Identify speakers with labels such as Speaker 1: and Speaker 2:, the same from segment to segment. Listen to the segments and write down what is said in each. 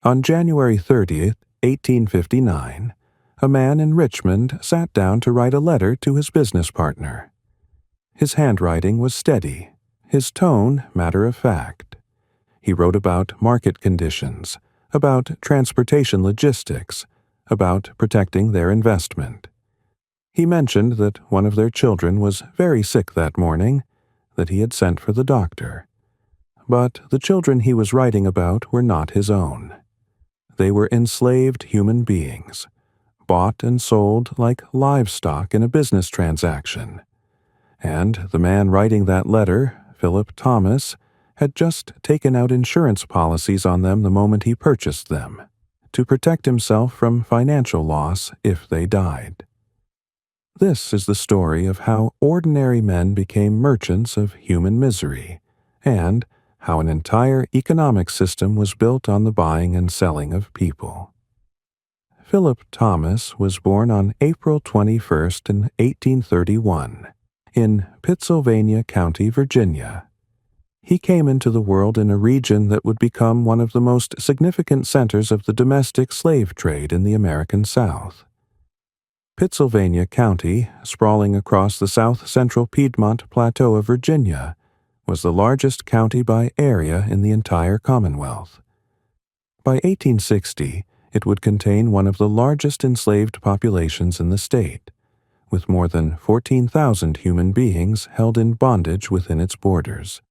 Speaker 1: On January 30th, 1859, a man in Richmond sat down to write a letter to his business partner. His handwriting was steady, his tone matter-of-fact. He wrote about market conditions, about transportation logistics, about protecting their investment. He mentioned that one of their children was very sick that morning, that he had sent for the doctor. But the children he was writing about were not his own. They were enslaved human beings, bought and sold like livestock in a business transaction. And the man writing that letter, Philip Thomas, had just taken out insurance policies on them the moment he purchased them, to protect himself from financial loss if they died. This is the story of how ordinary men became merchants of human misery, and how an entire economic system was built on the buying and selling of people. Philip Thomas was born on April 21st in 1831 in Pittsylvania County, Virginia. He came into the world in a region that would become one of the most significant centers of the domestic slave trade in the American South. Pittsylvania County, sprawling across the south-central Piedmont Plateau of Virginia, was the largest county by area in the entire Commonwealth. By 1860, it would contain one of the largest enslaved populations in the state, with more than 14,000 human beings held in bondage within its borders.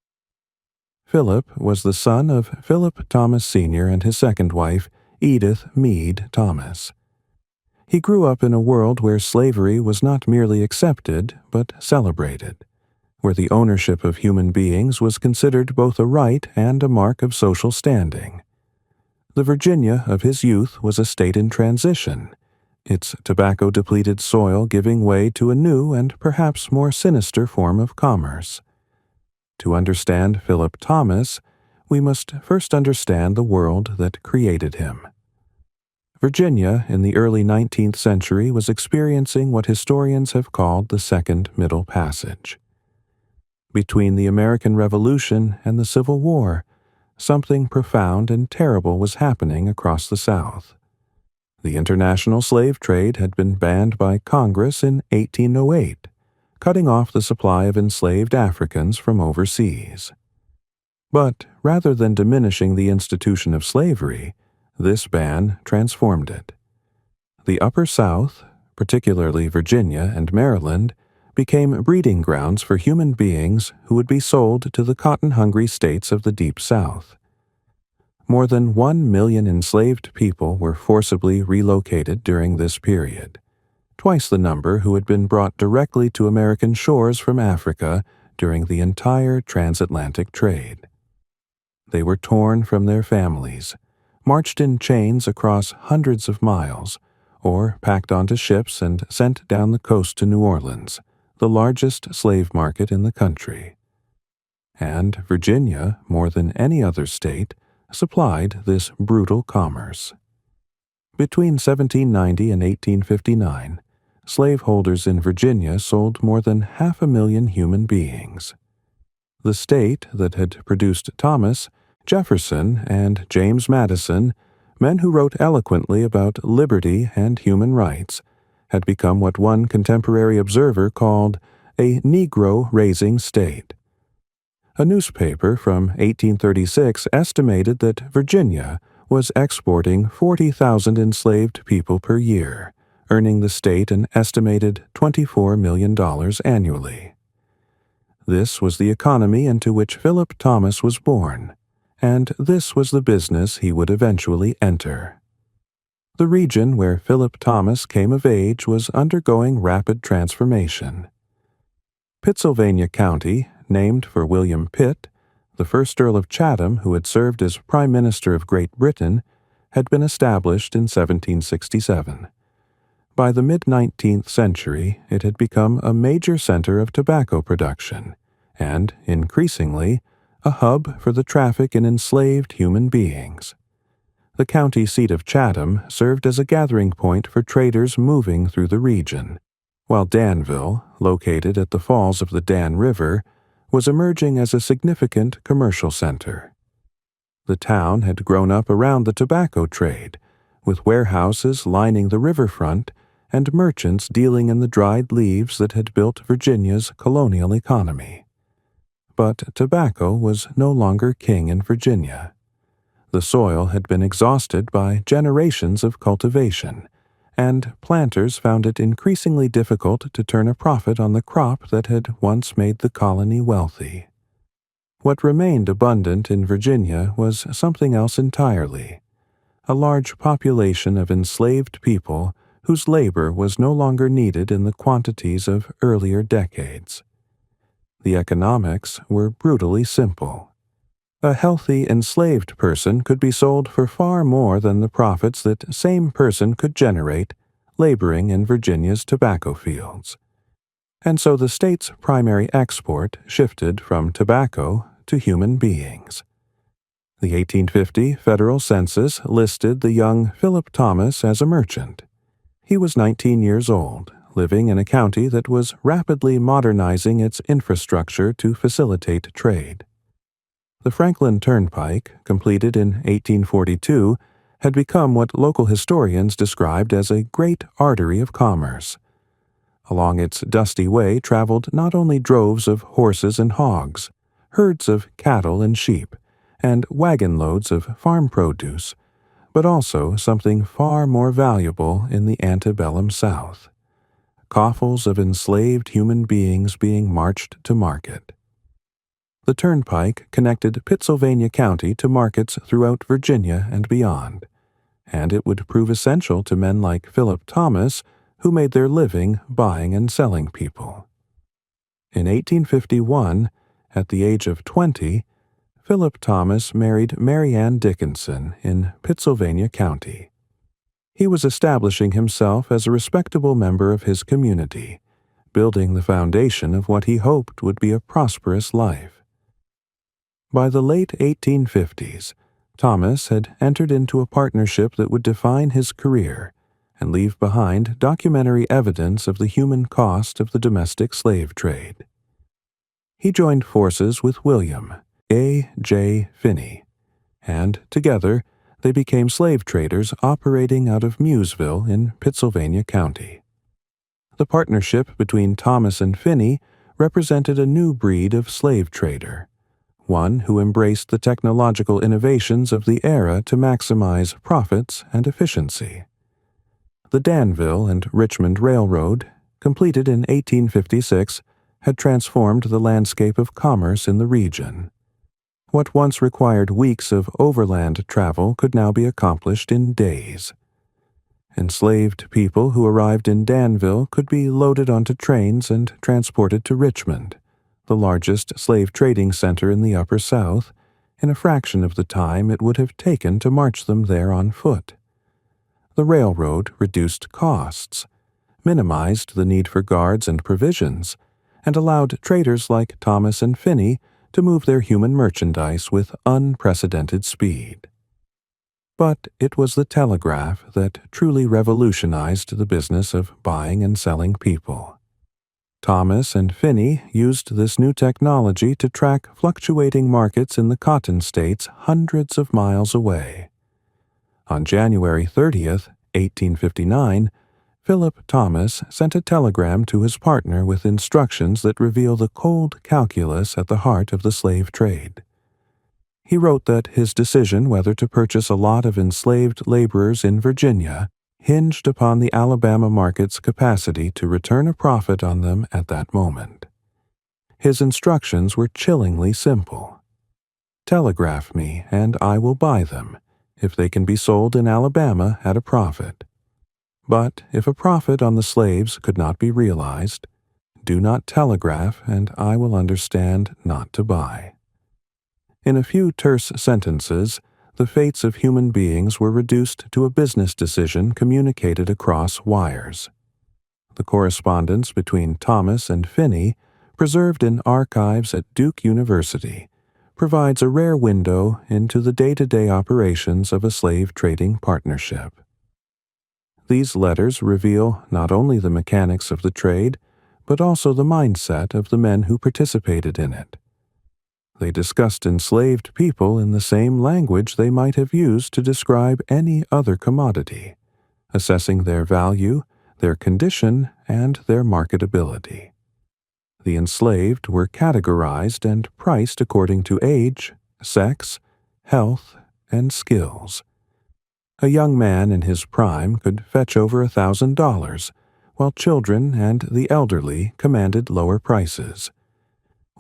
Speaker 1: Philip was the son of Philip Thomas Sr. and his second wife, Edith Meade Thomas. He grew up in a world where slavery was not merely accepted, but celebrated, where the ownership of human beings was considered both a right and a mark of social standing. The Virginia of his youth was a state in transition, its tobacco-depleted soil giving way to a new and perhaps more sinister form of commerce. To understand Philip Thomas, we must first understand the world that created him. Virginia in the early 19th century was experiencing what historians have called the Second Middle Passage. Between the American Revolution and the Civil War, something profound and terrible was happening across the South. The international slave trade had been banned by Congress in 1808, cutting off the supply of enslaved Africans from overseas. But rather than diminishing the institution of slavery, this ban transformed it. The Upper South, particularly Virginia and Maryland, became breeding grounds for human beings who would be sold to the cotton-hungry states of the Deep South. More than 1 million enslaved people were forcibly relocated during this period, twice the number who had been brought directly to American shores from Africa during the entire transatlantic trade. They were torn from their families, marched in chains across hundreds of miles, or packed onto ships and sent down the coast to New Orleans, the largest slave market in the country. And Virginia, more than any other state, supplied this brutal commerce. Between 1790 and 1859, slaveholders in Virginia sold more than 500,000 human beings. The state that had produced Thomas, Jefferson, and James Madison, men who wrote eloquently about liberty and human rights, had become what one contemporary observer called a Negro-raising state. A newspaper from 1836 estimated that Virginia was exporting 40,000 enslaved people per year, earning the state an estimated $24 million annually. This was the economy into which Philip Thomas was born, and this was the business he would eventually enter. The region where Philip Thomas came of age was undergoing rapid transformation. Pittsylvania County, named for William Pitt, the first Earl of Chatham who had served as Prime Minister of Great Britain, had been established in 1767. By the mid-19th century, it had become a major center of tobacco production, and, increasingly, a hub for the traffic in enslaved human beings. The county seat of Chatham served as a gathering point for traders moving through the region, while Danville, located at the falls of the Dan River, was emerging as a significant commercial center. The town had grown up around the tobacco trade, with warehouses lining the riverfront and merchants dealing in the dried leaves that had built Virginia's colonial economy. But tobacco was no longer king in Virginia. The soil had been exhausted by generations of cultivation, and planters found it increasingly difficult to turn a profit on the crop that had once made the colony wealthy. What remained abundant in Virginia was something else entirely: a large population of enslaved people whose labor was no longer needed in the quantities of earlier decades. The economics were brutally simple. A healthy enslaved person could be sold for far more than the profits that same person could generate laboring in Virginia's tobacco fields. And so the state's primary export shifted from tobacco to human beings. The 1850 federal census listed the young Philip Thomas as a merchant. He was 19 years old, living in a county that was rapidly modernizing its infrastructure to facilitate trade. The Franklin Turnpike, completed in 1842, had become what local historians described as a great artery of commerce. Along its dusty way traveled not only droves of horses and hogs, herds of cattle and sheep, and wagon loads of farm produce, but also something far more valuable in the antebellum South: coffles of enslaved human beings being marched to market. The turnpike connected Pittsylvania County to markets throughout Virginia and beyond, and it would prove essential to men like Philip Thomas, who made their living buying and selling people. In 1851, at the age of 20, Philip Thomas married Mary Ann Dickinson in Pittsylvania County. He was establishing himself as a respectable member of his community, building the foundation of what he hoped would be a prosperous life. By the late 1850s, Thomas had entered into a partnership that would define his career and leave behind documentary evidence of the human cost of the domestic slave trade. He joined forces with William A. J. Finney, and together they became slave traders operating out of Museville in Pittsylvania County. The partnership between Thomas and Finney represented a new breed of slave trader, one who embraced the technological innovations of the era to maximize profits and efficiency. The Danville and Richmond Railroad, completed in 1856, had transformed the landscape of commerce in the region. What once required weeks of overland travel could now be accomplished in days. Enslaved people who arrived in Danville could be loaded onto trains and transported to Richmond, the largest slave trading center in the Upper South, in a fraction of the time it would have taken to march them there on foot. The railroad reduced costs, minimized the need for guards and provisions, and allowed traders like Thomas and Finney to move their human merchandise with unprecedented speed. But it was the telegraph that truly revolutionized the business of buying and selling people. Thomas and Finney used this new technology to track fluctuating markets in the cotton states hundreds of miles away. On January 30th, 1859, Philip Thomas sent a telegram to his partner with instructions that reveal the cold calculus at the heart of the slave trade. He wrote that his decision whether to purchase a lot of enslaved laborers in Virginia hinged upon the Alabama market's capacity to return a profit on them at that moment. His instructions were chillingly simple. Telegraph me, and I will buy them, if they can be sold in Alabama at a profit. But if a profit on the slaves could not be realized, do not telegraph, and I will understand not to buy. In a few terse sentences, the fates of human beings were reduced to a business decision communicated across wires. The correspondence between Thomas and Finney, preserved in archives at Duke University, provides a rare window into the day-to-day operations of a slave trading partnership. These letters reveal not only the mechanics of the trade, but also the mindset of the men who participated in it. They discussed enslaved people in the same language they might have used to describe any other commodity, assessing their value, their condition, and their marketability. The enslaved were categorized and priced according to age, sex, health, and skills. A young man in his prime could fetch over $1,000, while children and the elderly commanded lower prices.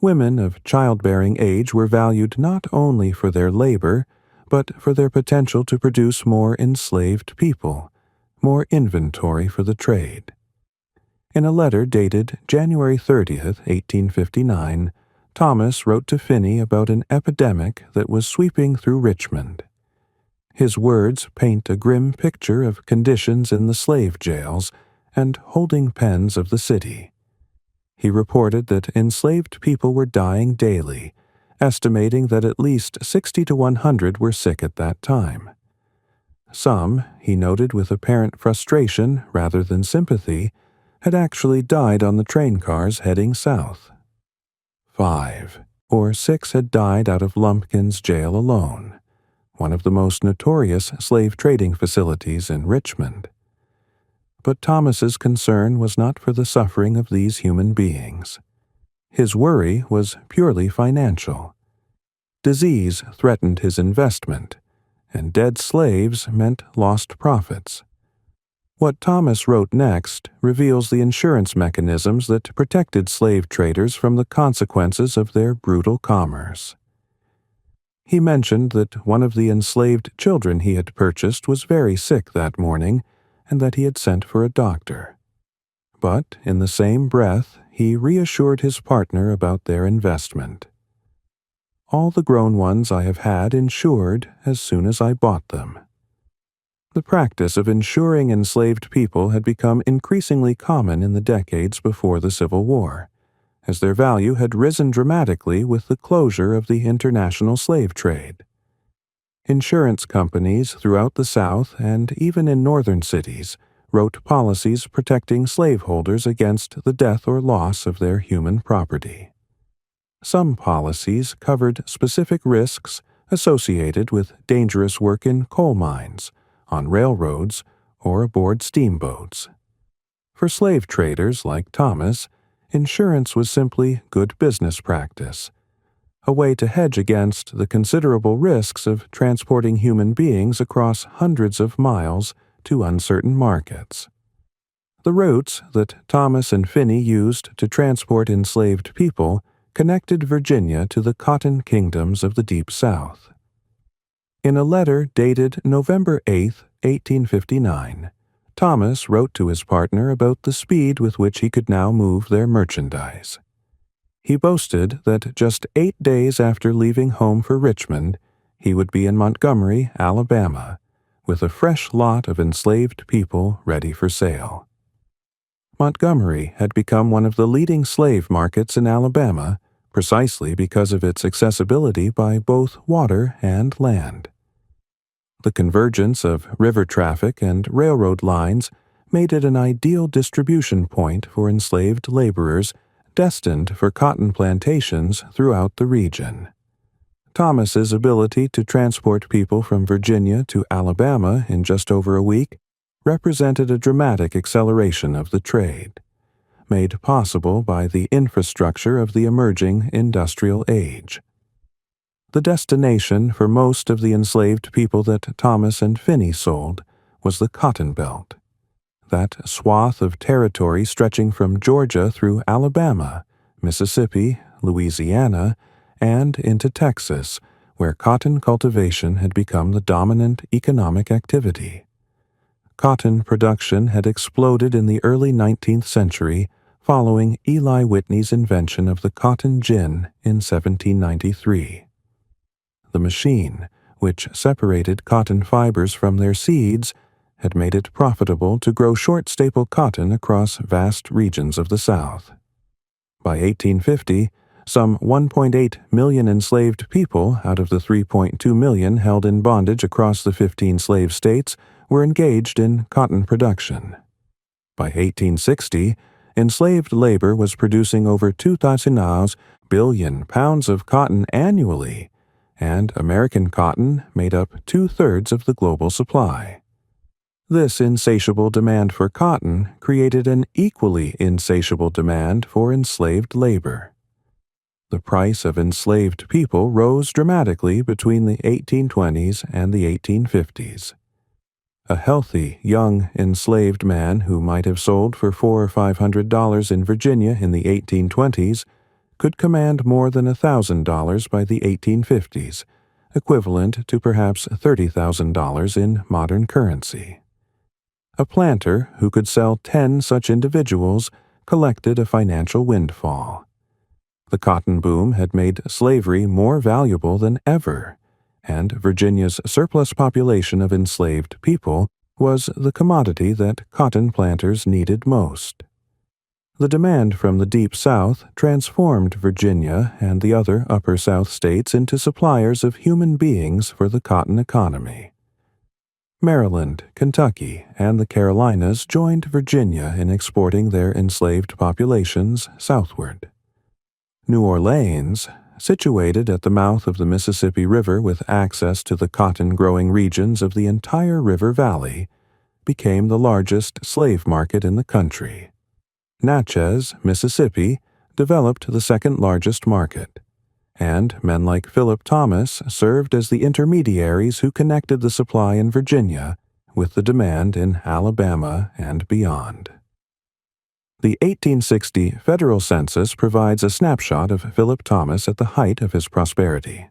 Speaker 1: Women of childbearing age were valued not only for their labor, but for their potential to produce more enslaved people, more inventory for the trade. In a letter dated January 30th, 1859, Thomas wrote to Finney about an epidemic that was sweeping through Richmond. His words paint a grim picture of conditions in the slave jails and holding pens of the city. He reported that enslaved people were dying daily, estimating that at least 60 to 100 were sick at that time. Some, he noted with apparent frustration rather than sympathy, had actually died on the train cars heading south. 5 or 6 had died out of Lumpkin's jail alone, one of the most notorious slave trading facilities in Richmond. But Thomas's concern was not for the suffering of these human beings. His worry was purely financial. Disease threatened his investment, and dead slaves meant lost profits. What Thomas wrote next reveals the insurance mechanisms that protected slave traders from the consequences of their brutal commerce. He mentioned that one of the enslaved children he had purchased was very sick that morning, and that he had sent for a doctor. But in the same breath, he reassured his partner about their investment. All the grown ones I have had insured as soon as I bought them. The practice of insuring enslaved people had become increasingly common in the decades before the Civil War, as their value had risen dramatically with the closure of the international slave trade. Insurance companies throughout the South and even in northern cities wrote policies protecting slaveholders against the death or loss of their human property. Some policies covered specific risks associated with dangerous work in coal mines, on railroads, or aboard steamboats. For slave traders like Thomas, insurance was simply good business practice, a way to hedge against the considerable risks of transporting human beings across hundreds of miles to uncertain markets. The routes that Thomas and Finney used to transport enslaved people connected Virginia to the cotton kingdoms of the Deep South. In a letter dated November 8, 1859, Thomas wrote to his partner about the speed with which he could now move their merchandise. He boasted that just 8 days after leaving home for Richmond, he would be in Montgomery, Alabama, with a fresh lot of enslaved people ready for sale. Montgomery had become one of the leading slave markets in Alabama precisely because of its accessibility by both water and land. The convergence of river traffic and railroad lines made it an ideal distribution point for enslaved laborers destined for cotton plantations throughout the region. Thomas's ability to transport people from Virginia to Alabama in just over a week represented a dramatic acceleration of the trade, made possible by the infrastructure of the emerging industrial age. The destination for most of the enslaved people that Thomas and Finney sold was the Cotton Belt, that swath of territory stretching from Georgia through Alabama, Mississippi, Louisiana, and into Texas, where cotton cultivation had become the dominant economic activity. Cotton production had exploded in the early 19th century following Eli Whitney's invention of the cotton gin in 1793. The machine, which separated cotton fibers from their seeds, had made it profitable to grow short staple cotton across vast regions of the South. By 1850, some 1.8 million enslaved people out of the 3.2 million held in bondage across the 15 slave states were engaged in cotton production. By 1860, enslaved labor was producing over 2,000 billion pounds of cotton annually, and American cotton made up 2/3 of the global supply. This insatiable demand for cotton created an equally insatiable demand for enslaved labor. The price of enslaved people rose dramatically between the 1820s and the 1850s. A healthy, young, enslaved man who might have sold for $400 or $500 in Virginia in the 1820s could command more than $1,000 by the 1850s, equivalent to perhaps $30,000 in modern currency. A planter who could sell 10 such individuals collected a financial windfall. The cotton boom had made slavery more valuable than ever, and Virginia's surplus population of enslaved people was the commodity that cotton planters needed most. The demand from the Deep South transformed Virginia and the other Upper South states into suppliers of human beings for the cotton economy. Maryland, Kentucky, and the Carolinas joined Virginia in exporting their enslaved populations southward. New Orleans, situated at the mouth of the Mississippi River with access to the cotton-growing regions of the entire river valley, became the largest slave market in the country. Natchez, Mississippi, developed the second-largest market, and men like Philip Thomas served as the intermediaries who connected the supply in Virginia with the demand in Alabama and beyond. The 1860 federal census provides a snapshot of Philip Thomas at the height of his prosperity.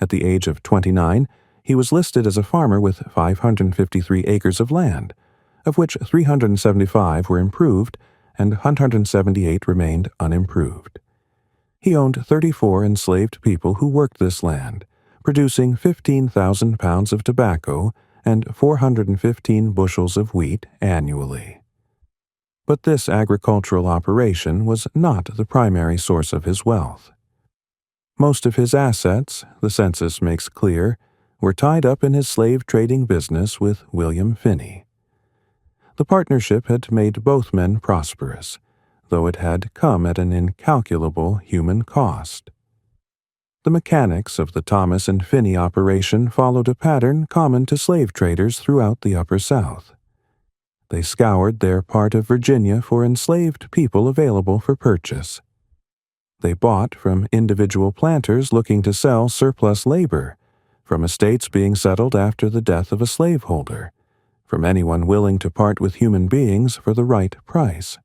Speaker 1: At the age of 29, he was listed as a farmer with 553 acres of land, of which 375 were improved and 178 remained unimproved. He owned 34 enslaved people who worked this land, producing 15,000 pounds of tobacco and 415 bushels of wheat annually. But this agricultural operation was not the primary source of his wealth. Most of his assets, the census makes clear, were tied up in his slave-trading business with William Finney. The partnership had made both men prosperous, though it had come at an incalculable human cost. The mechanics of the Thomas and Finney operation followed a pattern common to slave traders throughout the Upper South. They scoured their part of Virginia for enslaved people available for purchase. They bought from individual planters looking to sell surplus labor, from estates being settled after the death of a slaveholder, from anyone willing to part with human beings for the right price.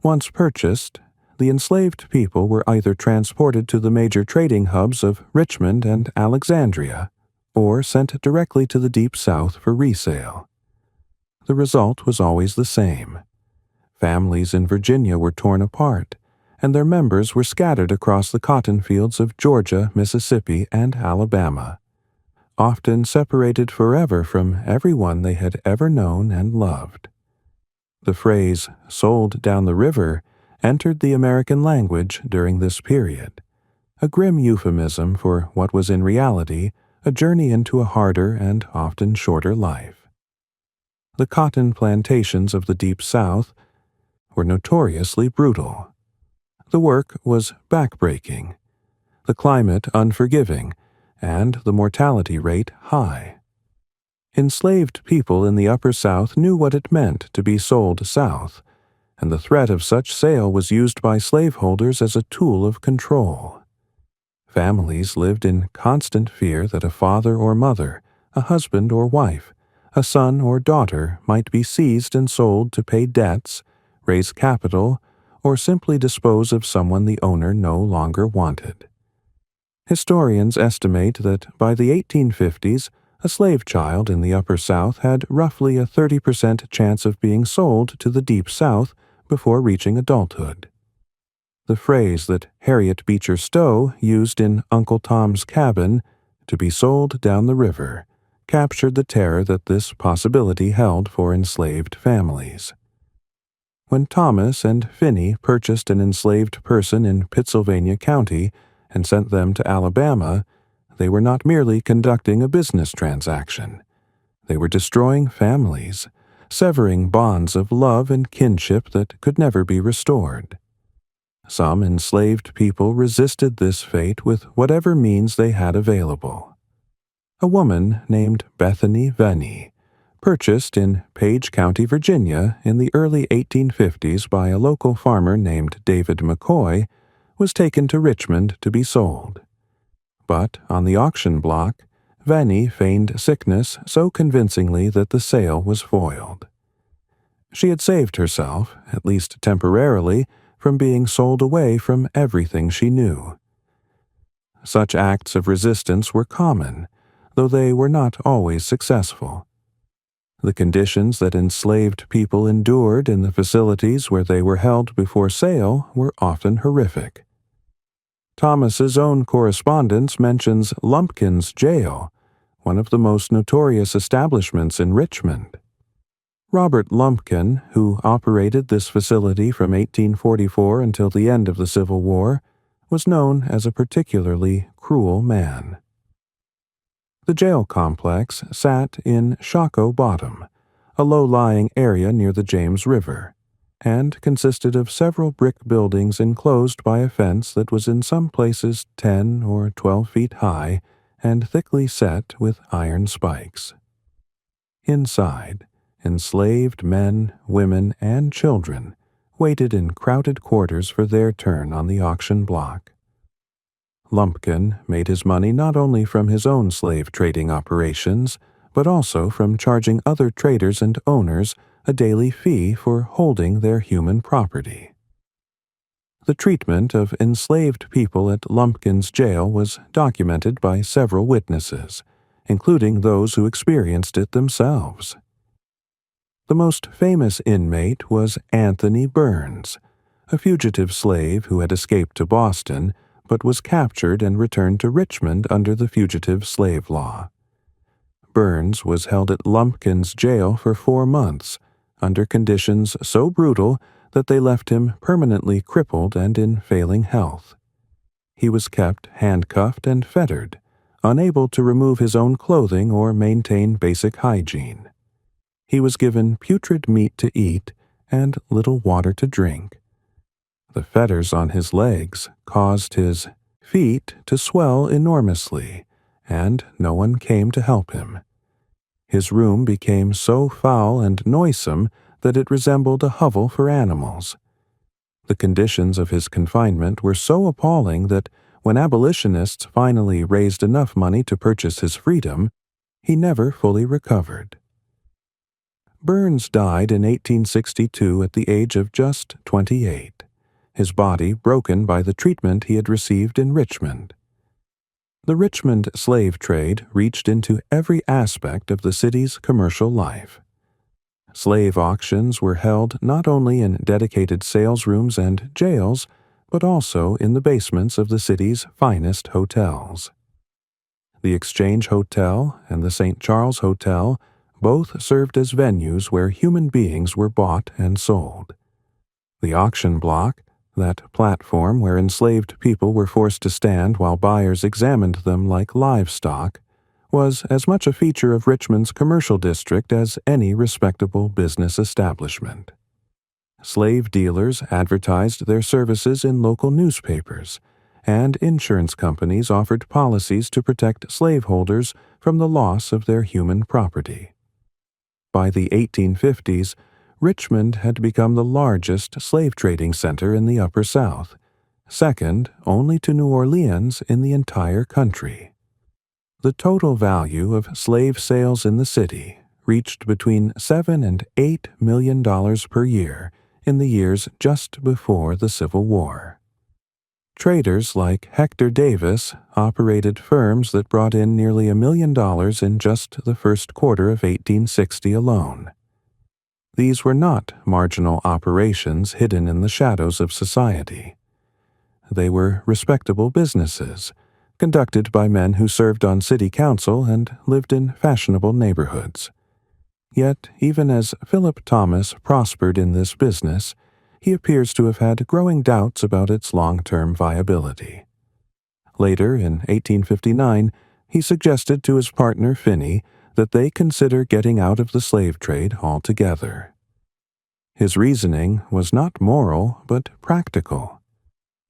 Speaker 1: Once purchased, the enslaved people were either transported to the major trading hubs of Richmond and Alexandria, or sent directly to the Deep South for resale. The result was always the same. Families in Virginia were torn apart, and their members were scattered across the cotton fields of Georgia, Mississippi, and Alabama, often separated forever from everyone they had ever known and loved. The phrase, "sold down the river," entered the American language during this period, a grim euphemism for what was in reality a journey into a harder and often shorter life. The cotton plantations of the Deep South were notoriously brutal. The work was backbreaking, the climate unforgiving, and the mortality rate high. Enslaved people in the Upper South knew what it meant to be sold south, and the threat of such sale was used by slaveholders as a tool of control. Families lived in constant fear that a father or mother, a husband or wife, a son or daughter might be seized and sold to pay debts, raise capital, or simply dispose of someone the owner no longer wanted. Historians estimate that by the 1850s, a slave child in the Upper South had roughly a 30% chance of being sold to the Deep South before reaching adulthood. The phrase that Harriet Beecher Stowe used in Uncle Tom's Cabin, "to be sold down the river," captured the terror that this possibility held for enslaved families. When Thomas and Finney purchased an enslaved person in Pittsylvania County and sent them to Alabama, they were not merely conducting a business transaction. They were destroying families, severing bonds of love and kinship that could never be restored. Some enslaved people resisted this fate with whatever means they had available. A woman named Bethany Venny, purchased in Page County, Virginia in the early 1850s by a local farmer named David McCoy, was taken to Richmond to be sold. But on the auction block, Venny feigned sickness so convincingly that the sale was foiled. She had saved herself, at least temporarily, from being sold away from everything she knew. Such acts of resistance were common, though they were not always successful. The conditions that enslaved people endured in the facilities where they were held before sale were often horrific. Thomas's own correspondence mentions Lumpkin's Jail, one of the most notorious establishments in Richmond. Robert Lumpkin, who operated this facility from 1844 until the end of the Civil War, was known as a particularly cruel man. The jail complex sat in Shockoe Bottom, a low-lying area near the James River, and consisted of several brick buildings enclosed by a fence that was in some places 10 or 12 feet high and thickly set with iron spikes. Inside, enslaved men, women, and children waited in crowded quarters for their turn on the auction block. Lumpkin made his money not only from his own slave trading operations, but also from charging other traders and owners a daily fee for holding their human property. The treatment of enslaved people at Lumpkin's jail was documented by several witnesses, including those who experienced it themselves. The most famous inmate was Anthony Burns, a fugitive slave who had escaped to Boston, but was captured and returned to Richmond under the fugitive slave law. Burns was held at Lumpkin's jail for 4 months, under conditions so brutal that they left him permanently crippled and in failing health. He was kept handcuffed and fettered, unable to remove his own clothing or maintain basic hygiene. He was given putrid meat to eat and little water to drink. The fetters on his legs caused his feet to swell enormously, and no one came to help him. His room became so foul and noisome that it resembled a hovel for animals. The conditions of his confinement were so appalling that when abolitionists finally raised enough money to purchase his freedom, he never fully recovered. Burns died in 1862 at the age of just 28. His body broken by the treatment he had received in Richmond. The Richmond slave trade reached into every aspect of the city's commercial life. Slave auctions were held not only in dedicated sales rooms and jails, but also in the basements of the city's finest hotels. The Exchange Hotel and the St. Charles Hotel both served as venues where human beings were bought and sold. The auction block, that platform where enslaved people were forced to stand while buyers examined them like livestock, was as much a feature of Richmond's commercial district as any respectable business establishment. Slave dealers advertised their services in local newspapers, and insurance companies offered policies to protect slaveholders from the loss of their human property. By the 1850s, Richmond had become the largest slave trading center in the Upper South, second only to New Orleans in the entire country. The total value of slave sales in the city reached between $7 and $8 million per year in the years just before the Civil War. Traders like Hector Davis operated firms that brought in nearly $1 million in just the first quarter of 1860 alone. These were not marginal operations hidden in the shadows of society. They were respectable businesses, conducted by men who served on city council and lived in fashionable neighborhoods. Yet, even as Philip Thomas prospered in this business, he appears to have had growing doubts about its long-term viability. Later, in 1859, he suggested to his partner Finney that they consider getting out of the slave trade altogether. His reasoning was not moral but practical.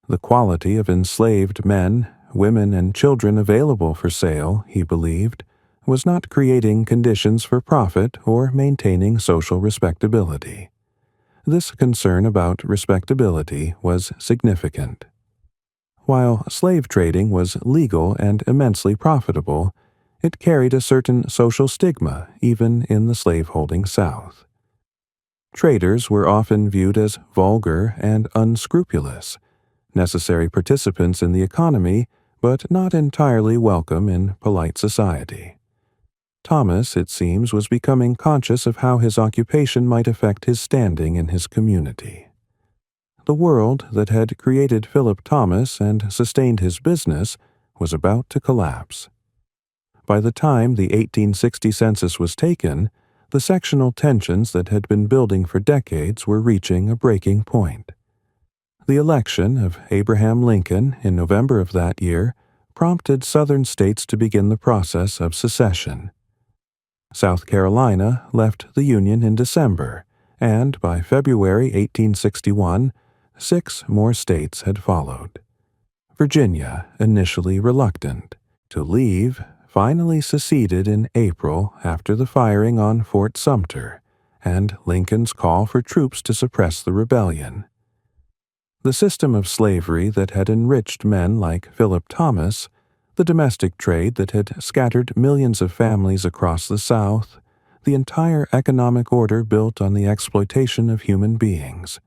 Speaker 1: The quality of enslaved men, women, and children available for sale, he believed, was not creating conditions for profit or maintaining social respectability. This concern about respectability was significant. While slave trading was legal and immensely profitable, it carried a certain social stigma even in the slaveholding South. Traders were often viewed as vulgar and unscrupulous, necessary participants in the economy, but not entirely welcome in polite society. Thomas, it seems, was becoming conscious of how his occupation might affect his standing in his community. The world that had created Philip Thomas and sustained his business was about to collapse. By the time the 1860 census was taken, the sectional tensions that had been building for decades were reaching a breaking point. The election of Abraham Lincoln in November of that year prompted Southern states to begin the process of secession. South Carolina left the Union in December, and by February 1861, 6 more states had followed. Virginia, initially reluctant to leave, finally seceded in April after the firing on Fort Sumter and Lincoln's call for troops to suppress the rebellion. The system of slavery that had enriched men like Philip Thomas, the domestic trade that had scattered millions of families across the South, the entire economic order built on the exploitation of human beings,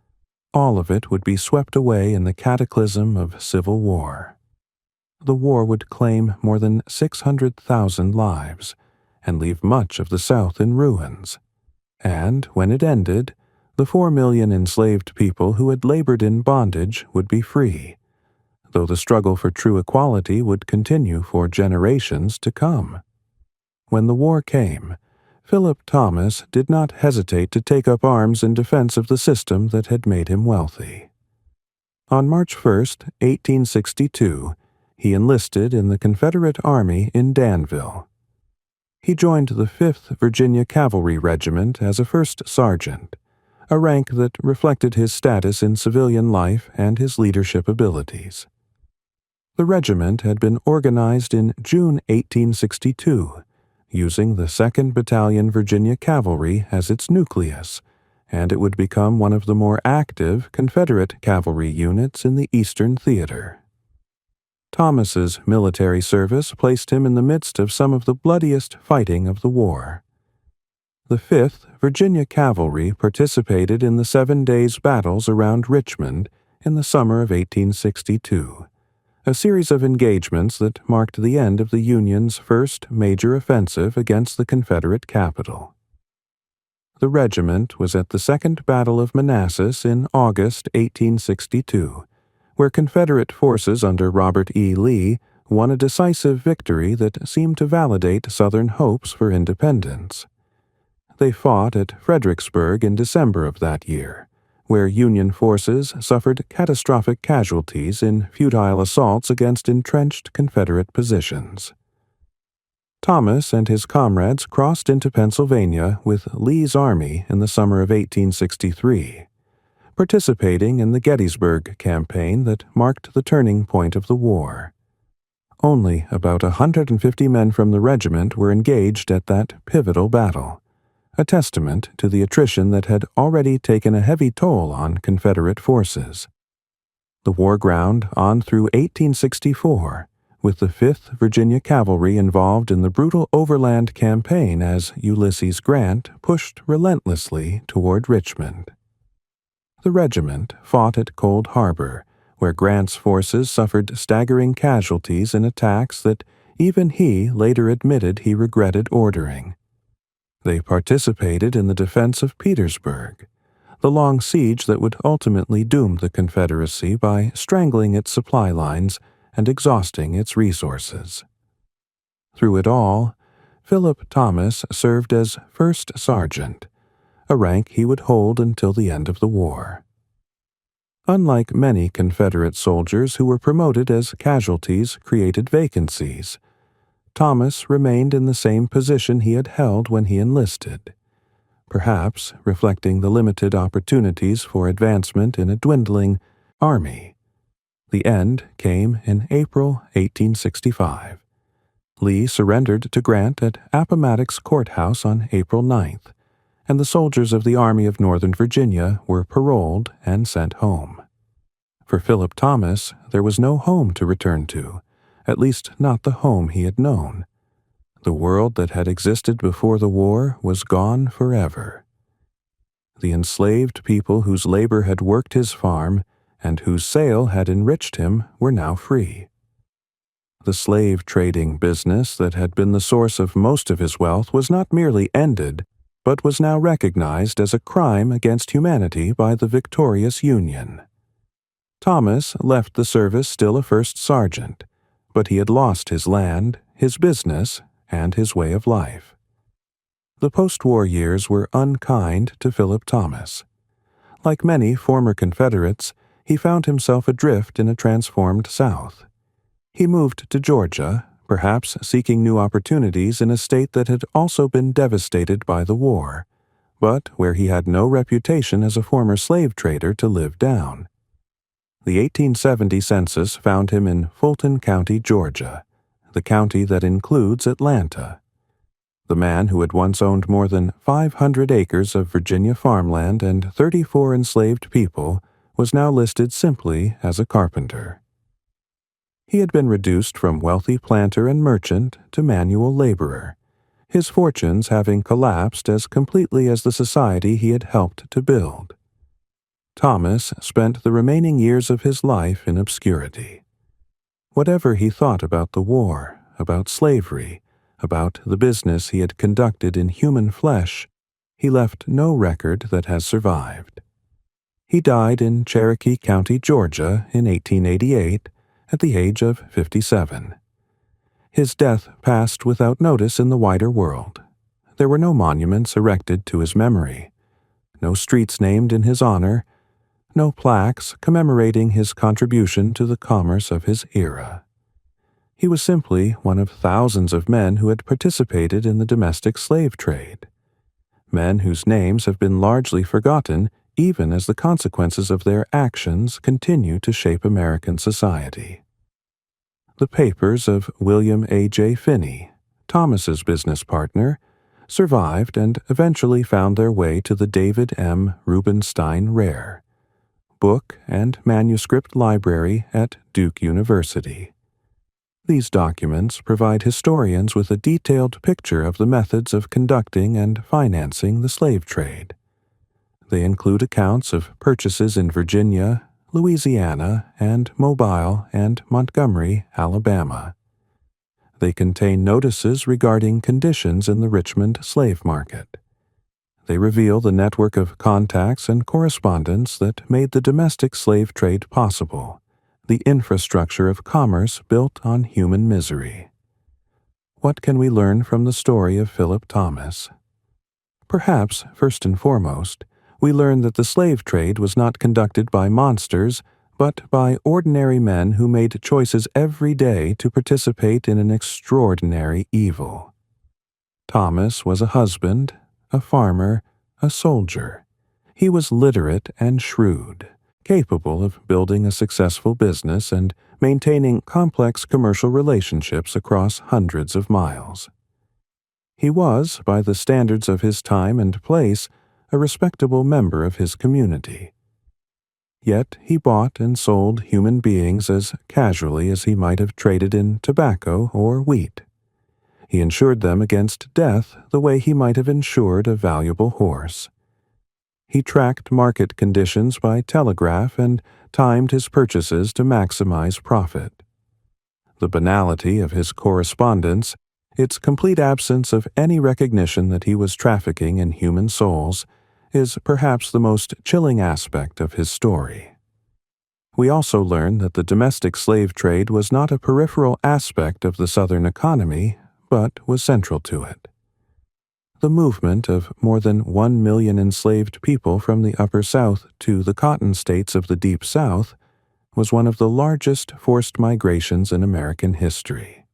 Speaker 1: all of it would be swept away in the cataclysm of civil war. The war would claim more than 600,000 lives and leave much of the South in ruins. And when it ended, the 4 million enslaved people who had labored in bondage would be free, though the struggle for true equality would continue for generations to come. When the war came, Philip Thomas did not hesitate to take up arms in defense of the system that had made him wealthy. On March 1, 1862, he enlisted in the Confederate Army in Danville. He joined the 5th Virginia Cavalry Regiment as a first sergeant, a rank that reflected his status in civilian life and his leadership abilities. The regiment had been organized in June 1862, using the 2nd Battalion Virginia Cavalry as its nucleus, and it would become one of the more active Confederate cavalry units in the Eastern Theater. Thomas's military service placed him in the midst of some of the bloodiest fighting of the war. The 5th Virginia Cavalry participated in the 7 days' battles around Richmond in the summer of 1862, a series of engagements that marked the end of the Union's first major offensive against the Confederate capital. The regiment was at the Second Battle of Manassas in August 1862, where Confederate forces under Robert E. Lee won a decisive victory that seemed to validate Southern hopes for independence. They fought at Fredericksburg in December of that year, where Union forces suffered catastrophic casualties in futile assaults against entrenched Confederate positions. Thomas and his comrades crossed into Pennsylvania with Lee's army in the summer of 1863, participating in the Gettysburg campaign that marked the turning point of the war. Only about 150 men from the regiment were engaged at that pivotal battle, a testament to the attrition that had already taken a heavy toll on Confederate forces. The war ground on through 1864, with the 5th Virginia Cavalry involved in the brutal overland campaign as Ulysses Grant pushed relentlessly toward Richmond. The regiment fought at Cold Harbor, where Grant's forces suffered staggering casualties in attacks that even he later admitted he regretted ordering. They participated in the defense of Petersburg, the long siege that would ultimately doom the Confederacy by strangling its supply lines and exhausting its resources. Through it all, Philip Thomas served as first sergeant, a rank he would hold until the end of the war. Unlike many Confederate soldiers who were promoted as casualties created vacancies, Thomas remained in the same position he had held when he enlisted, perhaps reflecting the limited opportunities for advancement in a dwindling army. The end came in April 1865. Lee surrendered to Grant at Appomattox Courthouse on April 9th, and the soldiers of the Army of Northern Virginia were paroled and sent home. For Philip Thomas, there was no home to return to, at least not the home he had known. The world that had existed before the war was gone forever. The enslaved people whose labor had worked his farm and whose sale had enriched him were now free. The slave trading business that had been the source of most of his wealth was not merely ended, but was now recognized as a crime against humanity by the victorious Union. Thomas left the service still a first sergeant, but he had lost his land, his business, and his way of life. The post-war years were unkind to Philip Thomas. Like many former Confederates, he found himself adrift in a transformed South. He moved to Georgia, perhaps seeking new opportunities in a state that had also been devastated by the war, but where he had no reputation as a former slave trader to live down. The 1870 census found him in Fulton County, Georgia, the county that includes Atlanta. The man who had once owned more than 500 acres of Virginia farmland and 34 enslaved people was now listed simply as a carpenter. He had been reduced from wealthy planter and merchant to manual laborer, his fortunes having collapsed as completely as the society he had helped to build. Thomas spent the remaining years of his life in obscurity. Whatever he thought about the war, about slavery, about the business he had conducted in human flesh, he left no record that has survived. He died in Cherokee County, Georgia, in 1888, at the age of 57. His death passed without notice in the wider world. There were no monuments erected to his memory, no streets named in his honor, no plaques commemorating his contribution to the commerce of his era. He was simply one of thousands of men who had participated in the domestic slave trade, men whose names have been largely forgotten even as the consequences of their actions continue to shape American society. The papers of William A.J. Finney, Thomas's business partner, survived and eventually found their way to the David M. Rubenstein Rare book and manuscript library at Duke University. These documents provide historians with a detailed picture of the methods of conducting and financing the slave trade. They include accounts of purchases in Virginia, Louisiana, and Mobile and Montgomery, Alabama. They contain notices regarding conditions in the Richmond slave market. They reveal the network of contacts and correspondence that made the domestic slave trade possible, the infrastructure of commerce built on human misery. What can we learn from the story of Philip Thomas? Perhaps, first and foremost, we learn that the slave trade was not conducted by monsters, but by ordinary men who made choices every day to participate in an extraordinary evil. Thomas was a husband, a farmer, a soldier. He was literate and shrewd, capable of building a successful business and maintaining complex commercial relationships across hundreds of miles. He was, by the standards of his time and place, a respectable member of his community. Yet he bought and sold human beings as casually as he might have traded in tobacco or wheat. He insured them against death the way he might have insured a valuable horse. He tracked market conditions by telegraph and timed his purchases to maximize profit. The banality of his correspondence, its complete absence of any recognition that he was trafficking in human souls, is perhaps the most chilling aspect of his story. We also learn that the domestic slave trade was not a peripheral aspect of the Southern economy, but was central to it. The movement of more than 1 million enslaved people from the Upper South to the cotton states of the Deep South was one of the largest forced migrations in American history.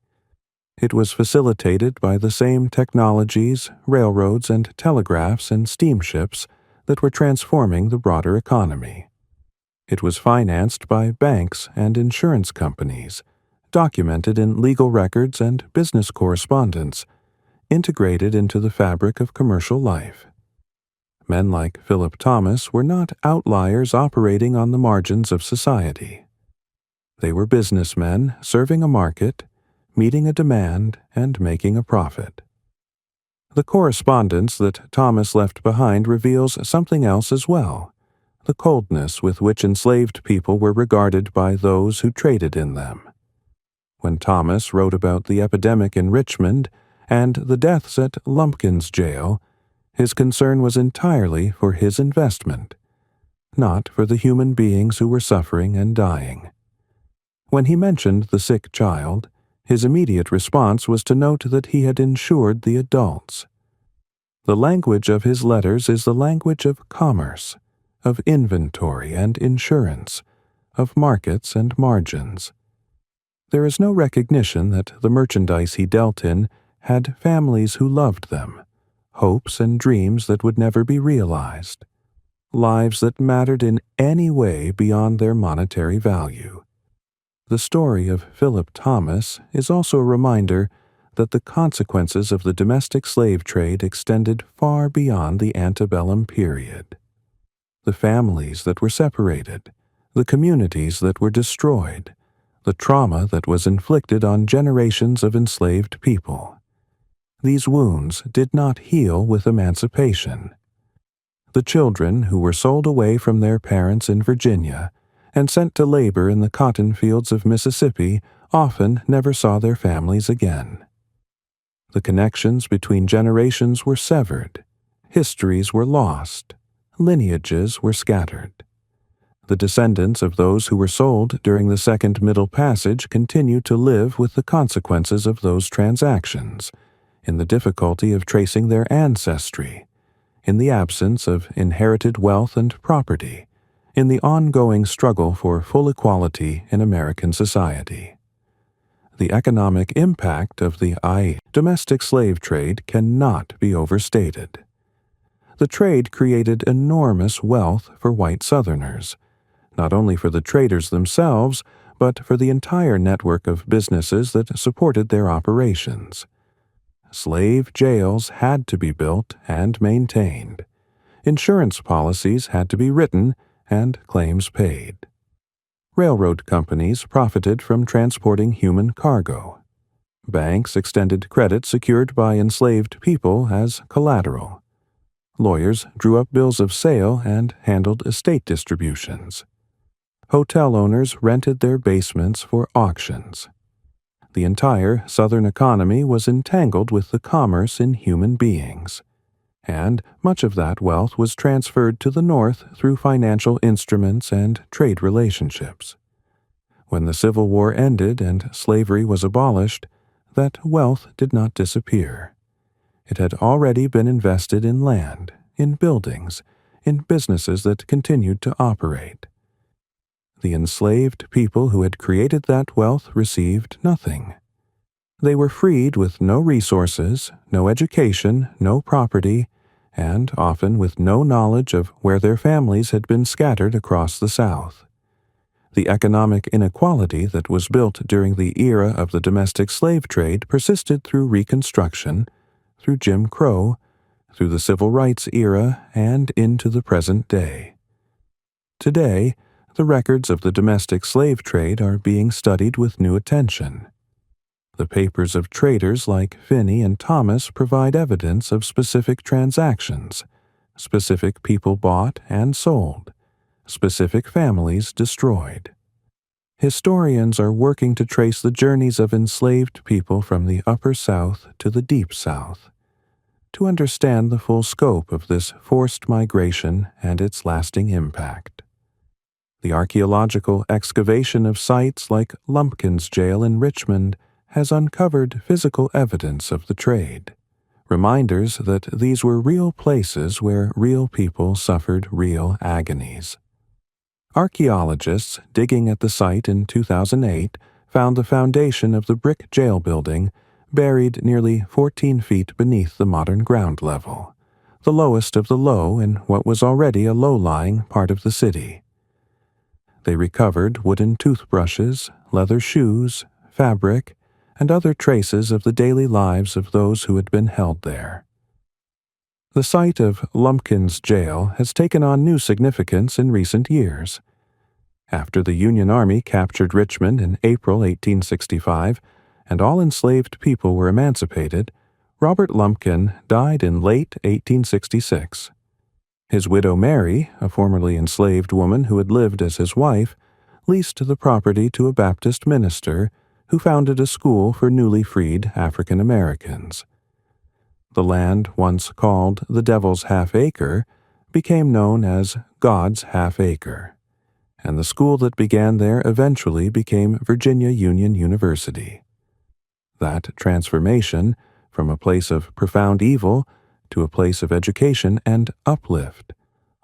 Speaker 1: It was facilitated by the same technologies, railroads and telegraphs and steamships that were transforming the broader economy. It was financed by banks and insurance companies, documented in legal records and business correspondence, integrated into the fabric of commercial life. Men like Philip Thomas were not outliers operating on the margins of society. They were businessmen serving a market, meeting a demand, and making a profit. The correspondence that Thomas left behind reveals something else as well: the coldness with which enslaved people were regarded by those who traded in them. When Thomas wrote about the epidemic in Richmond and the deaths at Lumpkin's jail, his concern was entirely for his investment, not for the human beings who were suffering and dying. When he mentioned the sick child, his immediate response was to note that he had insured the adults. The language of his letters is the language of commerce, of inventory and insurance, of markets and margins. There is no recognition that the merchandise he dealt in had families who loved them, hopes and dreams that would never be realized, lives that mattered in any way beyond their monetary value. The story of Philip Thomas is also a reminder that the consequences of the domestic slave trade extended far beyond the antebellum period. The families that were separated, the communities that were destroyed, the trauma that was inflicted on generations of enslaved people. These wounds did not heal with emancipation. The children who were sold away from their parents in Virginia and sent to labor in the cotton fields of Mississippi often never saw their families again. The connections between generations were severed, histories were lost, lineages were scattered. The descendants of those who were sold during the Second Middle Passage continue to live with the consequences of those transactions, in the difficulty of tracing their ancestry, in the absence of inherited wealth and property, in the ongoing struggle for full equality in American society. The economic impact of the domestic slave trade cannot be overstated. The trade created enormous wealth for white Southerners, not only for the traders themselves, but for the entire network of businesses that supported their operations. Slave jails had to be built and maintained. Insurance policies had to be written and claims paid. Railroad companies profited from transporting human cargo. Banks extended credit secured by enslaved people as collateral. Lawyers drew up bills of sale and handled estate distributions. Hotel owners rented their basements for auctions. The entire Southern economy was entangled with the commerce in human beings, and much of that wealth was transferred to the North through financial instruments and trade relationships. When the Civil War ended and slavery was abolished, that wealth did not disappear. It had already been invested in land, in buildings, in businesses that continued to operate. The enslaved people who had created that wealth received nothing. They were freed with no resources, no education, no property, and often with no knowledge of where their families had been scattered across the South. The economic inequality that was built during the era of the domestic slave trade persisted through Reconstruction, through Jim Crow, through the Civil Rights era, and into the present day. Today, the records of the domestic slave trade are being studied with new attention. The papers of traders like Finney and Thomas provide evidence of specific transactions, specific people bought and sold, specific families destroyed. Historians are working to trace the journeys of enslaved people from the Upper South to the Deep South, to understand the full scope of this forced migration and its lasting impact. The archaeological excavation of sites like Lumpkin's jail in Richmond has uncovered physical evidence of the trade, reminders that these were real places where real people suffered real agonies. Archaeologists digging at the site in 2008 found the foundation of the brick jail building buried nearly 14 feet beneath the modern ground level, the lowest of the low in what was already a low-lying part of the city. They recovered wooden toothbrushes, leather shoes, fabric, and other traces of the daily lives of those who had been held there. The site of Lumpkin's Jail has taken on new significance in recent years. After the Union Army captured Richmond in April 1865 and all enslaved people were emancipated, Robert Lumpkin died in late 1866. His widow Mary, a formerly enslaved woman who had lived as his wife, leased the property to a Baptist minister who founded a school for newly freed African Americans. The land once called the Devil's Half Acre became known as God's Half Acre, and the school that began there eventually became Virginia Union University. That transformation, from a place of profound evil to a place of education and uplift,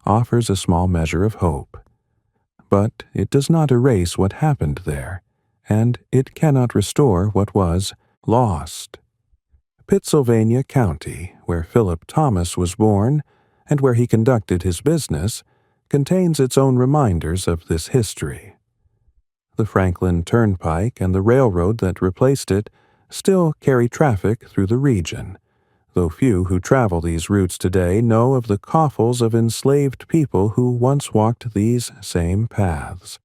Speaker 1: offers a small measure of hope. But it does not erase what happened there, and it cannot restore what was lost. Pittsylvania County, where Philip Thomas was born and where he conducted his business, contains its own reminders of this history. The Franklin Turnpike and the railroad that replaced it still carry traffic through the region, though few who travel these routes today know of the coffles of enslaved people who once walked these same paths.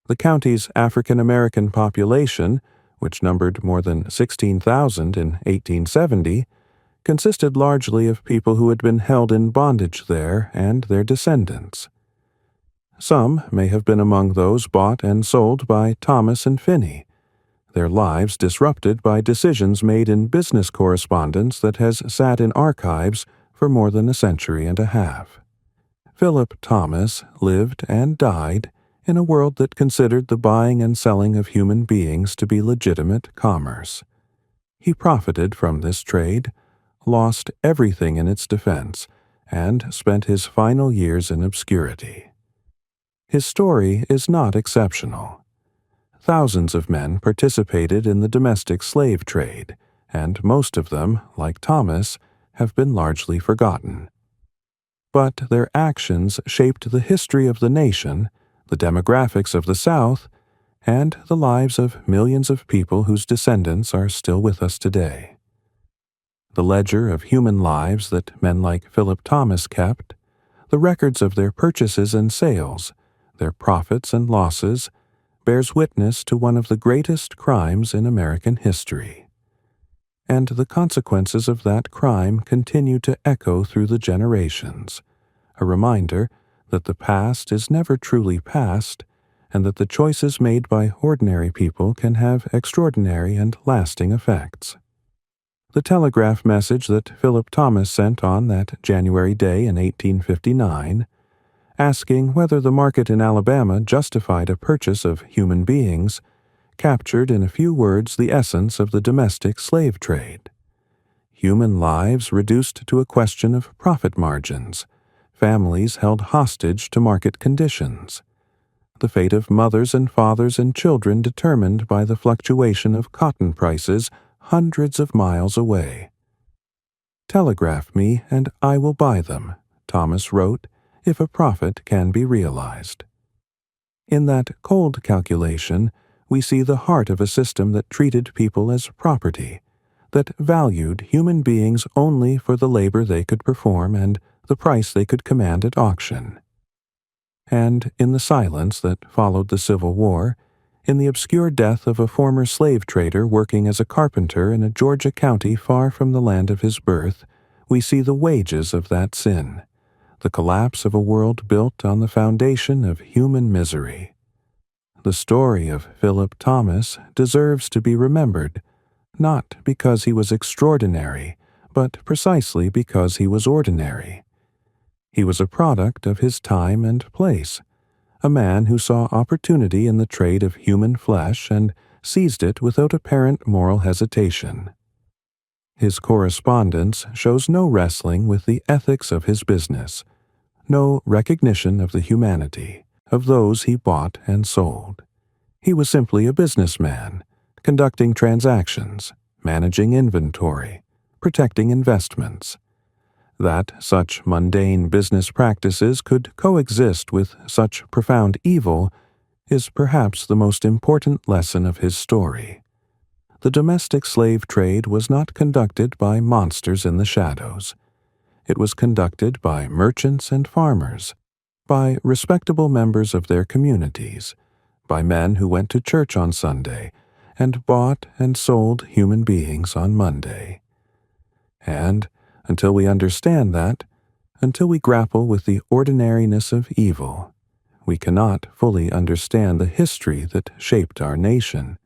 Speaker 1: The county's African American population, which numbered more than 16,000 in 1870, consisted largely of people who had been held in bondage there and their descendants. Some may have been among those bought and sold by Thomas and Finney, their lives disrupted by decisions made in business correspondence that has sat in archives for more than a century and a half. Philip Thomas lived and died in a world that considered the buying and selling of human beings to be legitimate commerce. He profited from this trade, lost everything in its defense, and spent his final years in obscurity. His story is not exceptional. Thousands of men participated in the domestic slave trade, and most of them, like Thomas, have been largely forgotten. But their actions shaped the history of the nation, the demographics of the South, and the lives of millions of people whose descendants are still with us today. The ledger of human lives that men like Philip Thomas kept, the records of their purchases and sales, their profits and losses, bears witness to one of the greatest crimes in American history. And the consequences of that crime continue to echo through the generations, a reminder that the past is never truly past, and that the choices made by ordinary people can have extraordinary and lasting effects. The telegraph message that Philip Thomas sent on that January day in 1859, asking whether the market in Alabama justified a purchase of human beings, captured in a few words the essence of the domestic slave trade. Human lives reduced to a question of profit margins, families held hostage to market conditions, the fate of mothers and fathers and children determined by the fluctuation of cotton prices hundreds of miles away. "Telegraph me, and I will buy them," Thomas wrote, "if a profit can be realized." In that cold calculation, we see the heart of a system that treated people as property, that valued human beings only for the labor they could perform and the price they could command at auction. And in the silence that followed the Civil War, in the obscure death of a former slave trader working as a carpenter in a Georgia county far from the land of his birth, we see the wages of that sin, the collapse of a world built on the foundation of human misery. The story of Philip Thomas deserves to be remembered, not because he was extraordinary, but precisely because he was ordinary. He was a product of his time and place, a man who saw opportunity in the trade of human flesh and seized it without apparent moral hesitation. His correspondence shows no wrestling with the ethics of his business, no recognition of the humanity of those he bought and sold. He was simply a businessman, conducting transactions, managing inventory, protecting investments. That such mundane business practices could coexist with such profound evil is perhaps the most important lesson of his story. The domestic slave trade was not conducted by monsters in the shadows. It was conducted by merchants and farmers, by respectable members of their communities, by men who went to church on Sunday and bought and sold human beings on Monday. And until we understand that, until we grapple with the ordinariness of evil, we cannot fully understand the history that shaped our nation